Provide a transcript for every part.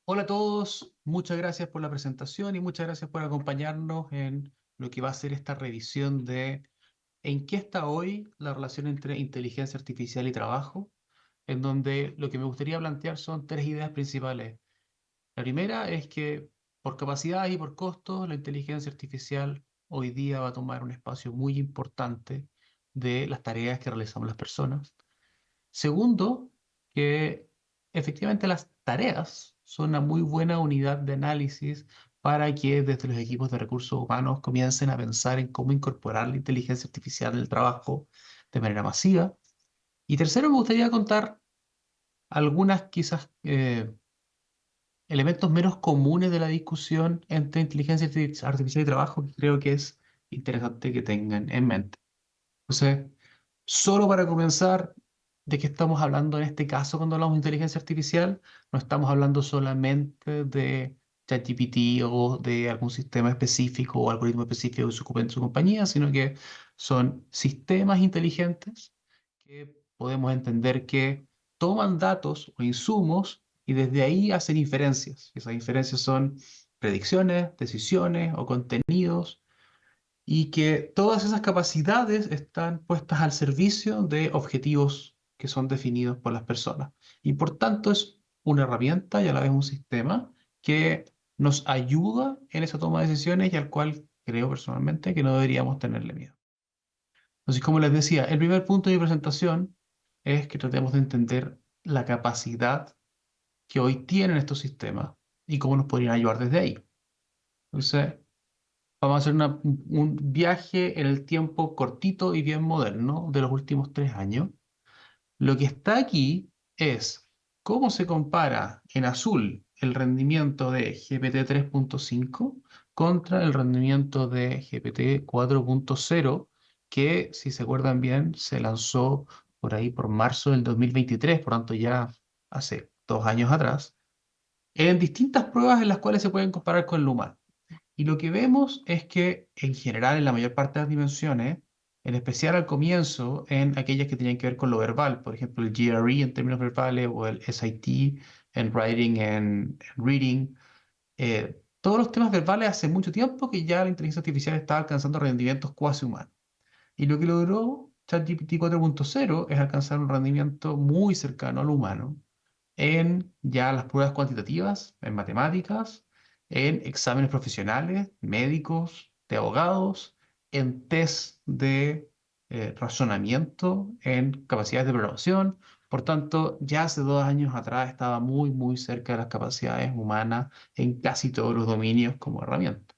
Hola a todos, muchas gracias por la presentación y muchas gracias por acompañarnos en lo que va a ser esta revisión de en qué está hoy la relación entre inteligencia artificial y trabajo, en donde lo que me gustaría plantear son tres ideas principales. La primera es que por capacidad y por costos, la inteligencia artificial hoy día va a tomar un espacio muy importante de las tareas que realizamos las personas. Segundo, que efectivamente las tareas son una muy buena unidad de análisis para que desde los equipos de recursos humanos comiencen a pensar en cómo incorporar la inteligencia artificial en el trabajo de manera masiva. Y tercero, me gustaría contar algunas quizás elementos menos comunes de la discusión entre inteligencia artificial y trabajo que creo que es interesante que tengan en mente. Entonces, solo para comenzar, ¿de qué estamos hablando en este caso cuando hablamos de inteligencia artificial? No estamos hablando solamente de ChatGPT o de algún sistema específico o algoritmo específico que se ocupe en su compañía, sino que son sistemas inteligentes que podemos entender que toman datos o insumos y desde ahí hacen inferencias. Esas inferencias son predicciones, decisiones o contenidos y que todas esas capacidades están puestas al servicio de objetivos que son definidos por las personas. Y por tanto es una herramienta y a la vez un sistema que nos ayuda en esa toma de decisiones y al cual creo personalmente que no deberíamos tenerle miedo. Entonces, como les decía, el primer punto de mi presentación es que tratemos de entender la capacidad que hoy tienen estos sistemas y cómo nos podrían ayudar desde ahí. Entonces, vamos a hacer un viaje en el tiempo cortito y bien moderno de los últimos 3 años. Lo que está aquí es cómo se compara en azul el rendimiento de GPT 3.5 contra el rendimiento de GPT 4.0, que, si se acuerdan bien, se lanzó por ahí por marzo del 2023, por tanto ya hace 2 años atrás, en distintas pruebas en las cuales se pueden comparar con el humano. Y lo que vemos es que en general, en la mayor parte de las dimensiones, en especial al comienzo, en aquellas que tenían que ver con lo verbal, por ejemplo, el GRE en términos verbales o el SAT en writing and reading, todos los temas verbales hace mucho tiempo que ya la inteligencia artificial está alcanzando rendimientos cuasi humanos. Y lo que logró ChatGPT 4.0 es alcanzar un rendimiento muy cercano al humano en ya las pruebas cuantitativas, en matemáticas, en exámenes profesionales, médicos, de abogados, en test de razonamiento, en capacidades de programación. Por tanto, ya hace 2 años atrás estaba muy, muy cerca de las capacidades humanas en casi todos los dominios como herramienta.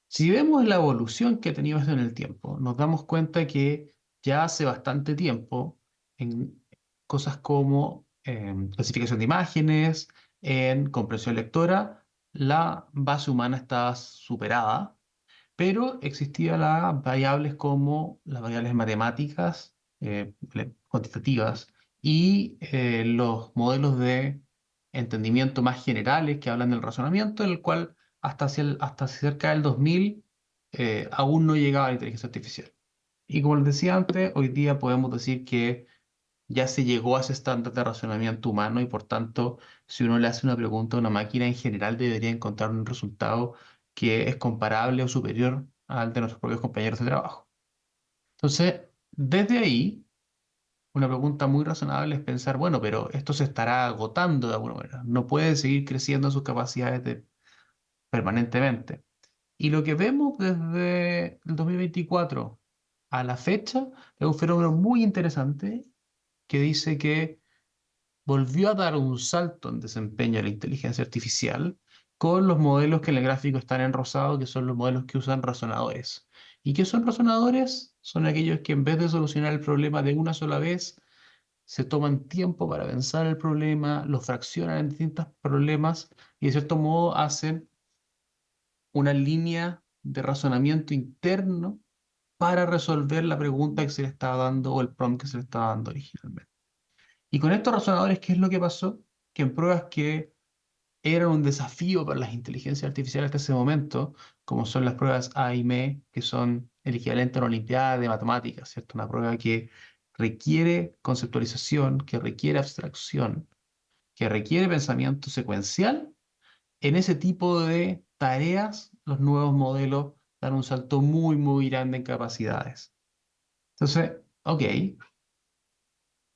Si vemos la evolución que ha tenido esto en el tiempo, nos damos cuenta que ya hace bastante tiempo, en cosas como clasificación de imágenes, en comprensión lectora, la base humana estaba superada, pero existían las variables como las variables matemáticas, cuantitativas, y los modelos de entendimiento más generales que hablan del razonamiento, en el cual hasta cerca del 2000 aún no llegaba la inteligencia artificial. Y como les decía antes, hoy día podemos decir que ya se llegó a ese estándar de razonamiento humano y por tanto, si uno le hace una pregunta a una máquina, en general debería encontrar un resultado que es comparable o superior al de nuestros propios compañeros de trabajo. Entonces, desde ahí, una pregunta muy razonable es pensar, bueno, pero esto se estará agotando de alguna manera. No puede seguir creciendo sus capacidades permanentemente. Y lo que vemos desde el 2024 a la fecha es un fenómeno muy interesante que dice que volvió a dar un salto en desempeño de la inteligencia artificial con los modelos que en el gráfico están en rosado, que son los modelos que usan razonadores. ¿Y qué son razonadores? Son aquellos que en vez de solucionar el problema de una sola vez, se toman tiempo para pensar el problema, lo fraccionan en distintos problemas y de cierto modo hacen una línea de razonamiento interno para resolver la pregunta que se le estaba dando o el prompt que se le estaba dando originalmente. Y con estos razonadores, ¿qué es lo que pasó? Que en pruebas que eran un desafío para las inteligencias artificiales hasta ese momento, como son las pruebas A y M, que son el equivalente a una olimpiada de matemáticas, ¿cierto? Una prueba que requiere conceptualización, que requiere abstracción, que requiere pensamiento secuencial, en ese tipo de tareas, los nuevos modelos dan un salto muy, muy grande en capacidades. Entonces, ok,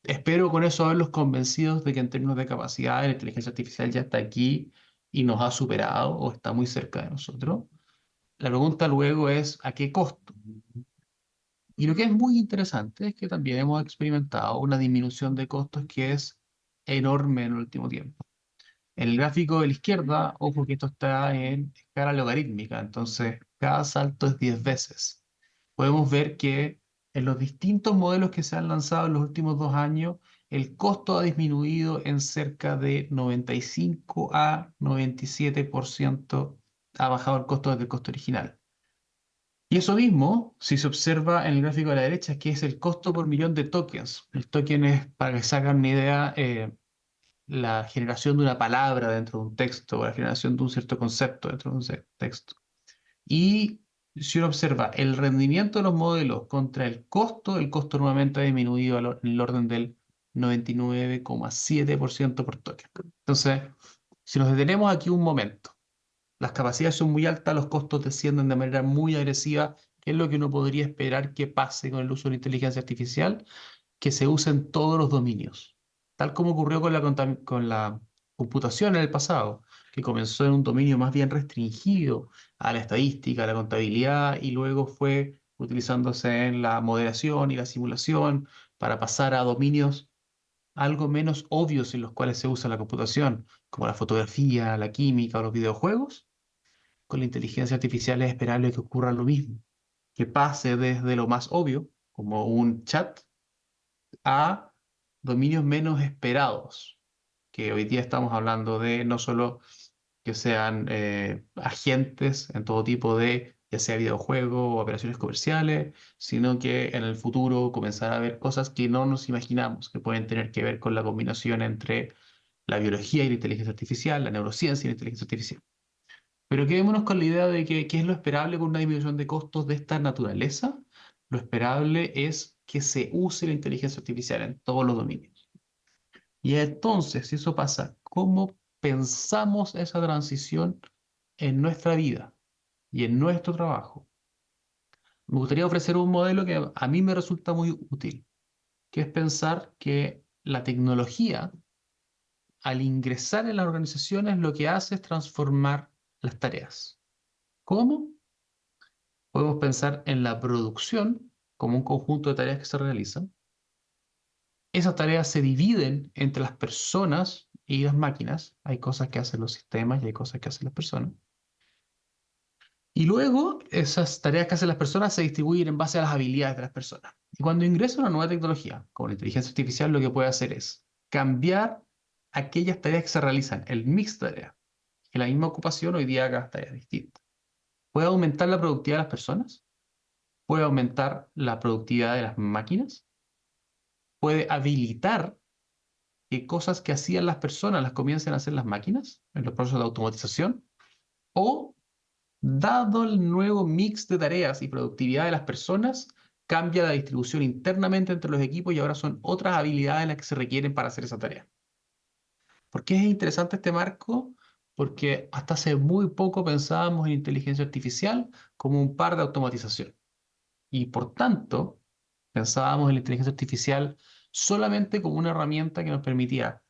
espero con eso haberlos convencidos de que en términos de capacidad la inteligencia artificial ya está aquí y nos ha superado o está muy cerca de nosotros. La pregunta luego es, ¿a qué costo? Y lo que es muy interesante es que también hemos experimentado una disminución de costos que es enorme en el último tiempo. En el gráfico de la izquierda, ojo que esto está en escala logarítmica, entonces cada salto es 10 veces. Podemos ver que en los distintos modelos que se han lanzado en los últimos 2 años, el costo ha disminuido en cerca de 95 a 97%, ha bajado el costo desde el costo original. Y eso mismo, si se observa en el gráfico de la derecha, que es el costo por millón de tokens. El token es, para que se hagan una idea, la generación de una palabra dentro de un texto o la generación de un cierto concepto dentro de un texto. Y si uno observa el rendimiento de los modelos contra el costo nuevamente ha disminuido en el orden del 99,7% por token. Entonces, si nos detenemos aquí un momento, las capacidades son muy altas, los costos descienden de manera muy agresiva, que es lo que uno podría esperar que pase con el uso de la inteligencia artificial, que se use en todos los dominios, tal como ocurrió con la computación en el pasado, que comenzó en un dominio más bien restringido a la estadística, a la contabilidad, y luego fue utilizándose en la moderación y la simulación para pasar a dominios algo menos obvios en los cuales se usa la computación, como la fotografía, la química o los videojuegos. Con la inteligencia artificial es esperable que ocurra lo mismo, que pase desde lo más obvio, como un chat, a dominios menos esperados, que hoy día estamos hablando de no solo que sean agentes en todo tipo de, ya sea videojuegos o operaciones comerciales, sino que en el futuro comenzar a ver cosas que no nos imaginamos, que pueden tener que ver con la combinación entre la biología y la inteligencia artificial, la neurociencia y la inteligencia artificial. Pero quedémonos con la idea de que qué es lo esperable con una disminución de costos de esta naturaleza. Lo esperable es que se use la inteligencia artificial en todos los dominios. Y entonces, si eso pasa, ¿cómo pensamos esa transición en nuestra vida y en nuestro trabajo? Me gustaría ofrecer un modelo que a mí me resulta muy útil, que es pensar que la tecnología, al ingresar en las organizaciones, lo que hace es transformar las tareas. ¿Cómo? Podemos pensar en la producción como un conjunto de tareas que se realizan. Esas tareas se dividen entre las personas y las máquinas. Hay cosas que hacen los sistemas y hay cosas que hacen las personas. Y luego esas tareas que hacen las personas se distribuyen en base a las habilidades de las personas. Y cuando ingresa una nueva tecnología, como la inteligencia artificial, lo que puede hacer es cambiar aquellas tareas que se realizan, el mix de tareas. Que la misma ocupación hoy día haga tareas distintas. Puede aumentar la productividad de las personas, puede aumentar la productividad de las máquinas, puede habilitar que cosas que hacían las personas las comiencen a hacer las máquinas en los procesos de automatización, o, dado el nuevo mix de tareas y productividad de las personas, cambia la distribución internamente entre los equipos y ahora son otras habilidades las que se requieren para hacer esa tarea. ¿Por qué es interesante este marco? Porque hasta hace muy poco pensábamos en inteligencia artificial como un par de automatización. Y por tanto, pensábamos en la inteligencia artificial solamente como una herramienta que nos permitía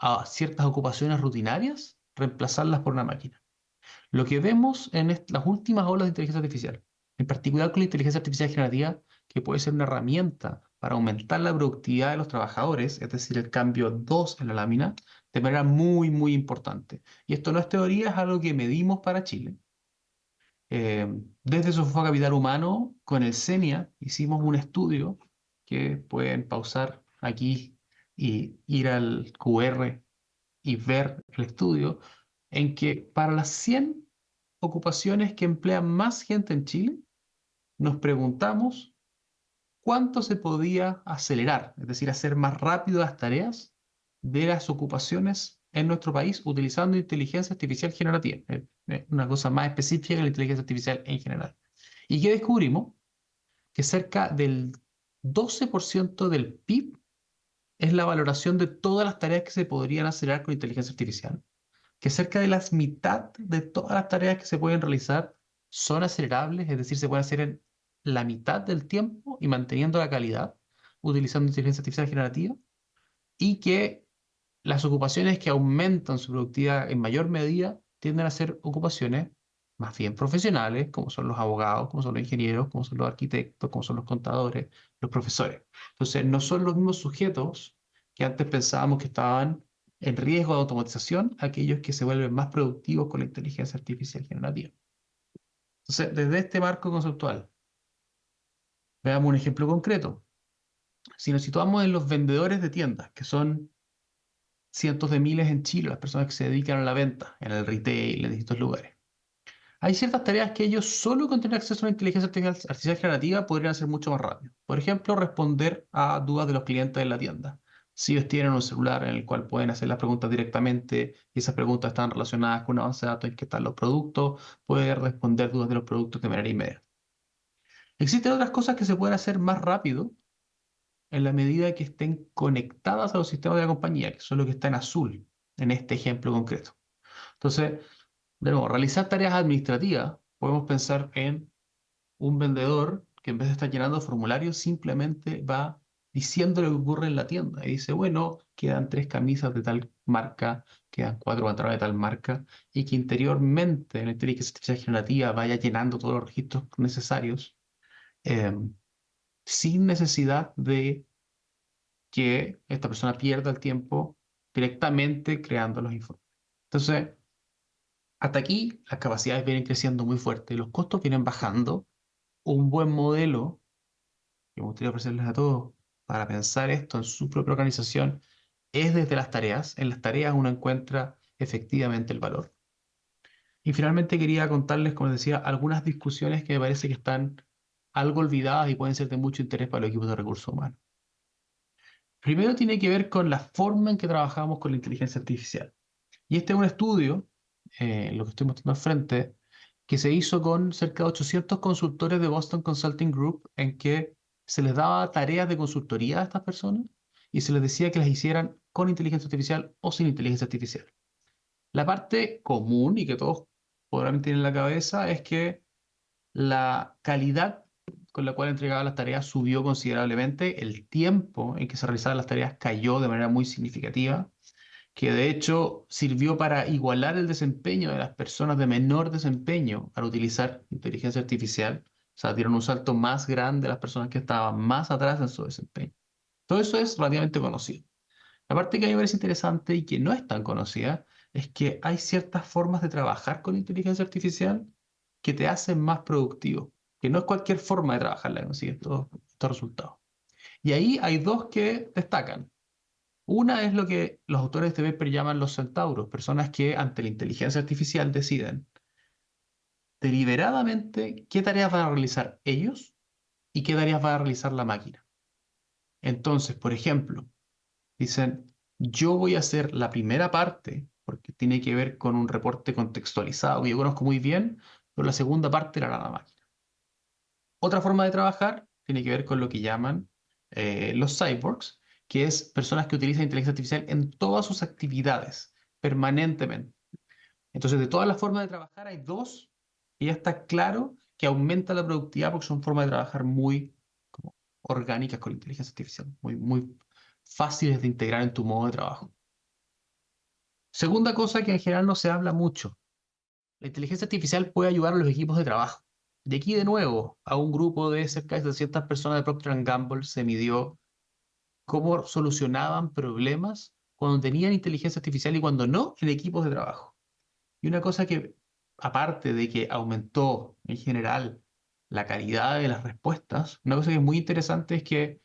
a ciertas ocupaciones rutinarias reemplazarlas por una máquina. Lo que vemos en las últimas olas de inteligencia artificial, en particular con la inteligencia artificial generativa, que puede ser una herramienta para aumentar la productividad de los trabajadores, es decir, el cambio 2 en la lámina, de manera muy, muy importante. Y esto no es teoría, es algo que medimos para Chile. Eh, desde Sofá Capital Humano, con el CENIA, hicimos un estudio que pueden pausar aquí y ir al QR y ver el estudio, en que para las 100 ocupaciones que emplean más gente en Chile, nos preguntamos cuánto se podía acelerar, es decir, hacer más rápido las tareas de las ocupaciones en nuestro país utilizando inteligencia artificial generativa, una cosa más específica que la inteligencia artificial en general. ¿Y qué descubrimos? Que cerca del 12% del PIB es la valoración de todas las tareas que se podrían acelerar con inteligencia artificial, que cerca de la mitad de todas las tareas que se pueden realizar son acelerables, es decir, se pueden hacer en la mitad del tiempo y manteniendo la calidad utilizando inteligencia artificial generativa, y que las ocupaciones que aumentan su productividad en mayor medida tienden a ser ocupaciones más bien profesionales, como son los abogados, como son los ingenieros, como son los arquitectos, como son los contadores, los profesores. Entonces, no son los mismos sujetos que antes pensábamos que estaban en riesgo de automatización, aquellos que se vuelven más productivos con la inteligencia artificial generativa. Entonces, desde este marco conceptual, veamos un ejemplo concreto. Si nos situamos en los vendedores de tiendas, que son cientos de miles en Chile, las personas que se dedican a la venta, en el retail, en distintos lugares. Hay ciertas tareas que ellos solo con tener acceso a una inteligencia artificial generativa podrían hacer mucho más rápido. Por ejemplo, responder a dudas de los clientes en la tienda. Si ellos tienen un celular en el cual pueden hacer las preguntas directamente y esas preguntas están relacionadas con una base de datos en que están los productos, pueden responder dudas de los productos de manera inmediata. Existen otras cosas que se pueden hacer más rápido en la medida que estén conectadas a los sistemas de la compañía, que son los que está en azul en este ejemplo concreto. Entonces, de nuevo, realizar tareas administrativas, podemos pensar en un vendedor que en vez de estar llenando formularios, simplemente va diciendo lo que ocurre en la tienda. Y dice, bueno, quedan 3 camisas de tal marca, quedan 4 pantalones de tal marca, y que interiormente en la inteligencia artificial generativa vaya llenando todos los registros necesarios, eh, sin necesidad de que esta persona pierda el tiempo directamente creando los informes. Entonces, hasta aquí las capacidades vienen creciendo muy fuerte y los costos vienen bajando. Un buen modelo que me gustaría ofrecerles a todos para pensar esto en su propia organización es desde las tareas. En las tareas uno encuentra efectivamente el valor. Y finalmente quería contarles, como les decía, algunas discusiones que me parece que están algo olvidadas y pueden ser de mucho interés para los equipos de recursos humanos. Primero tiene que ver con la forma en que trabajamos con la inteligencia artificial. Y este es un estudio, lo que estoy mostrando al frente, que se hizo con cerca de 800 consultores de Boston Consulting Group, en que se les daba tareas de consultoría a estas personas y se les decía que las hicieran con inteligencia artificial o sin inteligencia artificial. La parte común y que todos podrán tener en la cabeza es que la calidad con la cual entregaban las tareas subió considerablemente, el tiempo en que se realizaban las tareas cayó de manera muy significativa, que de hecho sirvió para igualar el desempeño de las personas de menor desempeño al utilizar inteligencia artificial. O sea, dieron un salto más grande a las personas que estaban más atrás en su desempeño. Todo eso es relativamente conocido. La parte que a mí me parece interesante y que no es tan conocida es que hay ciertas formas de trabajar con inteligencia artificial que te hacen más productivo, que no es cualquier forma de trabajarla que consigue estos resultados. Y ahí hay dos que destacan. Una es lo que los autores de este paper llaman los centauros, personas que ante la inteligencia artificial deciden deliberadamente qué tareas van a realizar ellos y qué tareas va a realizar la máquina. Entonces, por ejemplo, dicen, yo voy a hacer la primera parte, porque tiene que ver con un reporte contextualizado que yo conozco muy bien, pero la segunda parte la hará la máquina. Otra forma de trabajar tiene que ver con lo que llaman los cyborgs, que es personas que utilizan inteligencia artificial en todas sus actividades, permanentemente. Entonces, de todas las formas de trabajar, hay dos que ya está claro que aumenta la productividad porque son formas de trabajar muy como, orgánicas con la inteligencia artificial, muy fáciles de integrar en tu modo de trabajo. Segunda cosa que en general no se habla mucho, la inteligencia artificial puede ayudar a los equipos de trabajo. De aquí de nuevo, a un grupo de cerca de 700 personas de Procter Gamble se midió cómo solucionaban problemas cuando tenían inteligencia artificial y cuando no en equipos de trabajo. Y una cosa que, aparte de que aumentó en general la calidad de las respuestas, una cosa que es muy interesante es que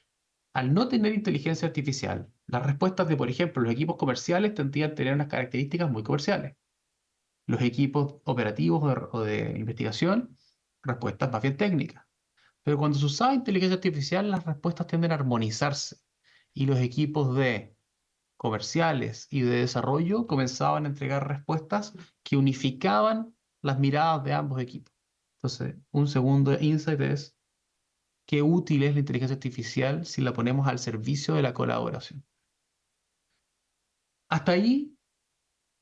al no tener inteligencia artificial, las respuestas de, por ejemplo, los equipos comerciales tendrían a tener unas características muy comerciales. Los equipos operativos o de investigación, respuestas más bien técnicas. Pero cuando se usaba inteligencia artificial, las respuestas tienden a armonizarse y los equipos de comerciales y de desarrollo comenzaban a entregar respuestas que unificaban las miradas de ambos equipos. Entonces, un segundo insight es qué útil es la inteligencia artificial si la ponemos al servicio de la colaboración. Hasta ahí,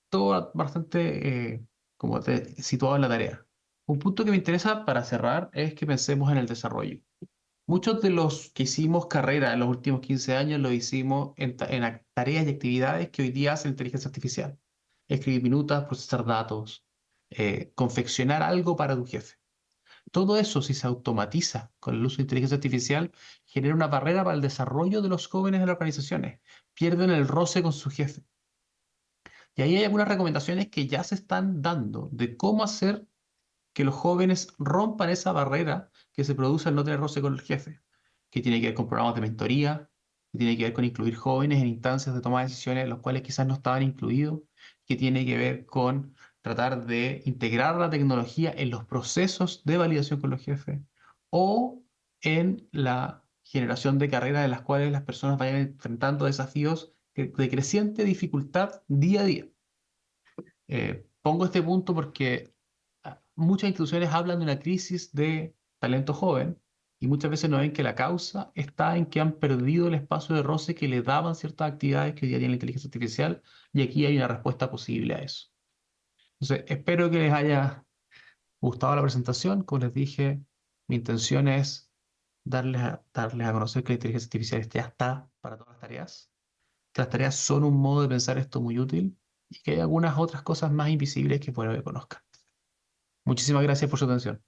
todo bastante situado en la tarea. Un punto que me interesa para cerrar es que pensemos en el desarrollo. Muchos de los que hicimos carrera en los últimos 15 años lo hicimos en tareas y actividades que hoy día hace la inteligencia artificial. Escribir minutas, procesar datos, confeccionar algo para tu jefe. Todo eso, si se automatiza con el uso de inteligencia artificial, genera una barrera para el desarrollo de los jóvenes en las organizaciones. Pierden el roce con su jefe. Y ahí hay algunas recomendaciones que ya se están dando de cómo hacer que los jóvenes rompan esa barrera que se produce al no tener roce con el jefe, que tiene que ver con programas de mentoría, que tiene que ver con incluir jóvenes en instancias de toma de decisiones en los cuales quizás no estaban incluidos, que tiene que ver con tratar de integrar la tecnología en los procesos de validación con los jefes o en la generación de carreras en las cuales las personas vayan enfrentando desafíos de creciente dificultad día a día. Pongo este punto porque muchas instituciones hablan de una crisis de talento joven y muchas veces no ven que la causa está en que han perdido el espacio de roce que le daban ciertas actividades que hoy día tiene la inteligencia artificial y aquí hay una respuesta posible a eso. Entonces, espero que les haya gustado la presentación. Como les dije, mi intención es darles a conocer que la inteligencia artificial ya está para todas las tareas, que las tareas son un modo de pensar esto muy útil y que hay algunas otras cosas más invisibles que puede que conozcan. Muchísimas gracias por su atención.